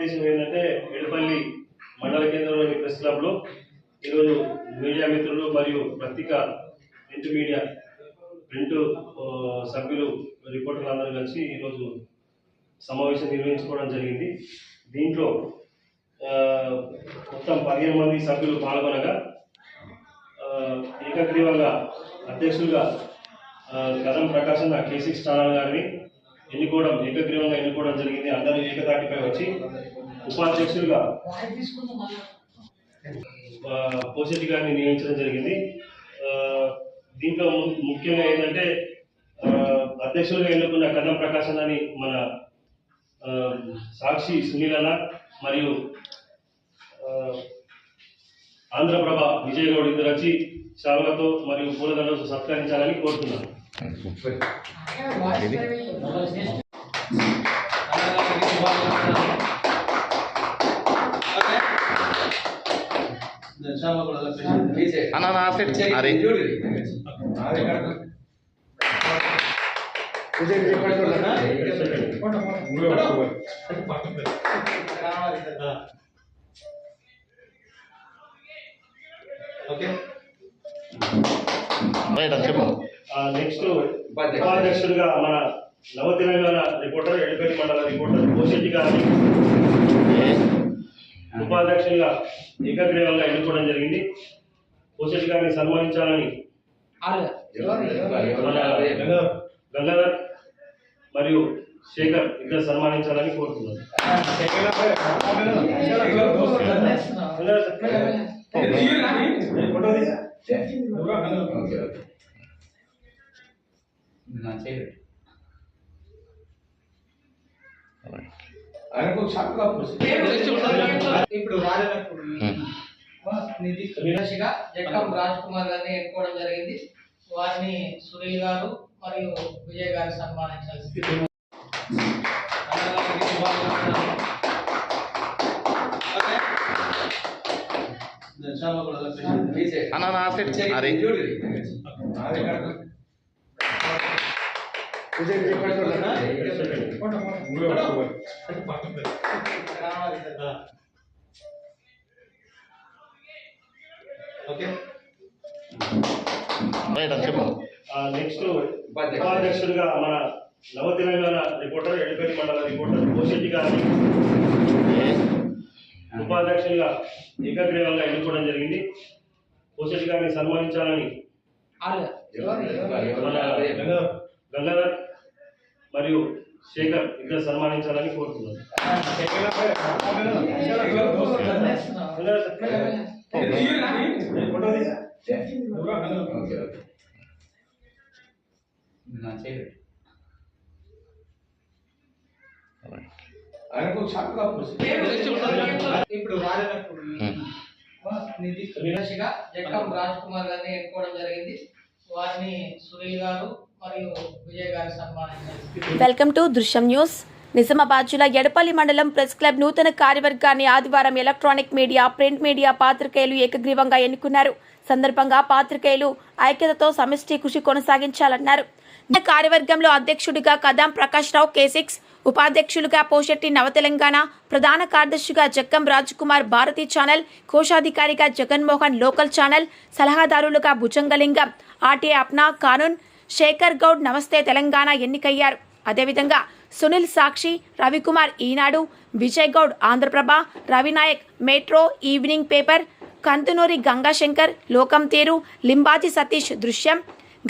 ఉద్దేశం ఏంటంటే ఎడపల్లి మండల కేంద్రంలోని ప్రెస్ క్లబ్లో ఈరోజు మీడియా మిత్రులు మరియు పత్రిక ప్రింట్ సభ్యులు రిపోర్టర్లు అందరూ కలిసి ఈరోజు సమావేశం నిర్వహించుకోవడం జరిగింది. దీంట్లో మొత్తం 15 మంది సభ్యులు పాల్గొనగా ఏకగ్రీవంగా అధ్యక్షులుగా కదం ప్రకాశం K6 ఛానల్ గారిని ఏకగ్రీవంగా ఎన్నుకోవడం జరిగింది. అందరూ ఏకతాటిపై వచ్చి ఉపాధ్యక్షులుగా పోషెట్టి గారిని నియమించడం జరిగింది. దీంట్లో ముఖ్యంగా ఏంటంటే అధ్యక్షులుగా ఎన్నుకున్న కదం ప్రకాశం అని మన సాక్షి సునీల్ అన్న మరియు ఆంధ్రప్రభ విజయ్ గౌడ్ ఇద్దరు వచ్చి శాలువతో మరియు పూలదండలతో సత్కరించాలని కోరుతున్నాను. నెక్స్ట్ ఉపాధ్యక్షుడిగా మన నవ తెలంగాణ రిపోర్టర్ ఎడపల్లి మండల రిపోర్టర్ పోషెట్టి గారిని ఉపాధ్యక్షుడిగా ఏకగ్రీవంగా ఎన్నుకోవడం జరిగింది. పోషెట్టి గారిని సన్మానించాలని గంగాధర్ మరియు శేఖర్ ఇద్దరు సన్మానించాలని కోరుతున్నాను. ఇప్పుడు జక్కం రాజ్ కుమార్ గారిని ఎన్నుకోవడం జరిగింది. వారిని సునీల్ గారు మరియు విజయ్ గారు సన్మానించాల్సి. నెక్స్ట్ ఉపాధ్యక్షుడిగా మన నవ తెలంగాణ రిపోర్టర్ ఎడపల్లి మండల రిపోర్టర్ పోషెట్టి గారిని ఉపాధ్యక్షుడిగా ఏకగ్రీవంగా ఎన్నుకోవడం జరిగింది. పోషెట్టి గారిని సన్మానించాలని గంగాధర్ మరియు శేఖర్ ఇద్దరు సన్మానించాలని కోరుతున్నాను. ఇప్పుడు జక్కం రాజ్ కుమార్ గారిని ఎన్నుకోవడం జరిగింది. వారిని సునీల్ గారు మరియు విజయ్ గారు సన్మానించారు. వెల్కమ్ టు దృశ్యం న్యూస్. నిజామాబాద్ జిల్లా ఎడపల్లి మండలం ప్రెస్ క్లబ్ నూతన కార్యవర్గాన్ని ఆదివారం ఎలక్ట్రానిక్ మీడియా, ప్రింట్ మీడియా పాత్రికేయులు ఏకగ్రీవంగా ఎన్నుకున్నారు. సందర్భంగా పాత్రికేయులు ఐక్యతతో సమిష్టి కృషి కొనసాగించాలన్నారు. కార్యవర్గంలో అధ్యక్షుడిగా కదాం ప్రకాష్ రావు K6, ఉపాధ్యక్షులుగా పోషెట్టి నవతెలంగాణ, ప్రధాన కార్యదర్శిగా జక్కం రాజ్ కుమార్ భారతీ ఛానల్, కోశాధికారిగా జగన్మోహన్ లోకల్ ఛానల్, సలహాదారులుగా భుజంగలింగం, ఆర్టీఐ అప్నా, కానూన్, శేఖర్ గౌడ్ నమస్తే తెలంగాణ ఎన్నికయ్యారు. అదేవిధంగా Sunil Sakshi, Ravikumar Eenadu, Vijay Goud Andhraprabha, Ravinayak metro evening paper, Kandunuri Gangashankar Lokam Teeru, లింబాతి Satish దృశ్యం,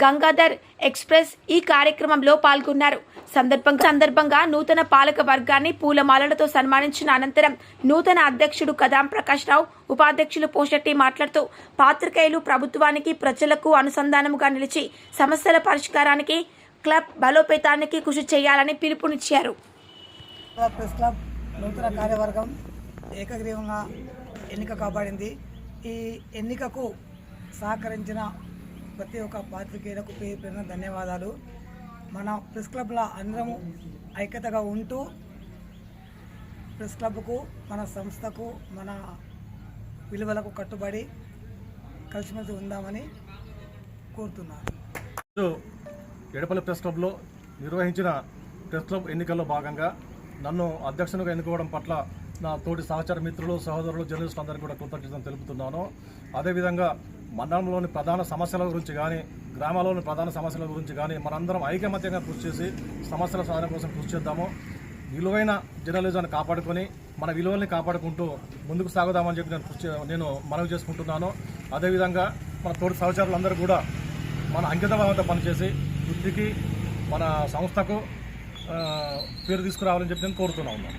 గంగాధర్ ఎక్స్ప్రెస్ ఈ కార్యక్రమంలో పాల్గొన్నారు. సందర్భంగా నూతన పాలక వర్గాన్ని పూలమాలలతో సన్మానించిన అనంతరం నూతన అధ్యక్షుడు కదాం ప్రకాష్ రావు, ఉపాధ్యక్షులు పోషెట్టి మాట్లాడుతూ పాత్రికేయులు ప్రభుత్వానికి, ప్రజలకు అనుసంధానముగా నిలిచి సమస్యల పరిష్కారానికి, క్లబ్ బలోపేతానికి కృషి చేయాలని పిలుపునిచ్చారు. ప్రెస్ క్లబ్ నూతన కార్యవర్గం ఏకగ్రీవంగా ఎన్నిక కాబడింది. ఈ ఎన్నికకు సహకరించిన ప్రతి ఒక్క పాత్రికేయులకు పేరున ధన్యవాదాలు. మన ప్రెస్ క్లబ్లో అందరము ఐక్యతగా ఉంటూ ప్రెస్ క్లబ్కు, మన సంస్థకు, మన విలువలకు కట్టుబడి కలిసిమెలిసి ఉందామని కోరుతున్నాను. ఎడపల్లి ప్రెస్ క్లబ్లో నిర్వహించిన ప్రెస్ క్లబ్ ఎన్నికల్లో భాగంగా నన్ను అధ్యక్షునిగా ఎన్నుకోవడం పట్ల నా తోటి సహచర మిత్రులు సహోదరులు జర్నలిస్టులు అందరికీ కూడా కృతజ్ఞతలు తెలుపుతున్నాను. అదేవిధంగా మండలంలోని ప్రధాన సమస్యల గురించి కానీ గ్రామాల్లోని ప్రధాన సమస్యల గురించి కానీ మనందరం ఐకమత్యంగా కృషి చేసి సమస్యల సాధన కోసం కృషి చేద్దాము. విలువైన జర్నలిజాన్ని కాపాడుకొని మన విలువల్ని కాపాడుకుంటూ ముందుకు సాగుదామని చెప్పి నేను మనవి చేసుకుంటున్నాను. అదేవిధంగా మన తోటి సహచరులందరూ కూడా మన అంకితభావంతో పనిచేసి వృత్తికి మన సంస్థకు పేరు తీసుకురావాలని చెప్పి నేను కోరుతున్నాను.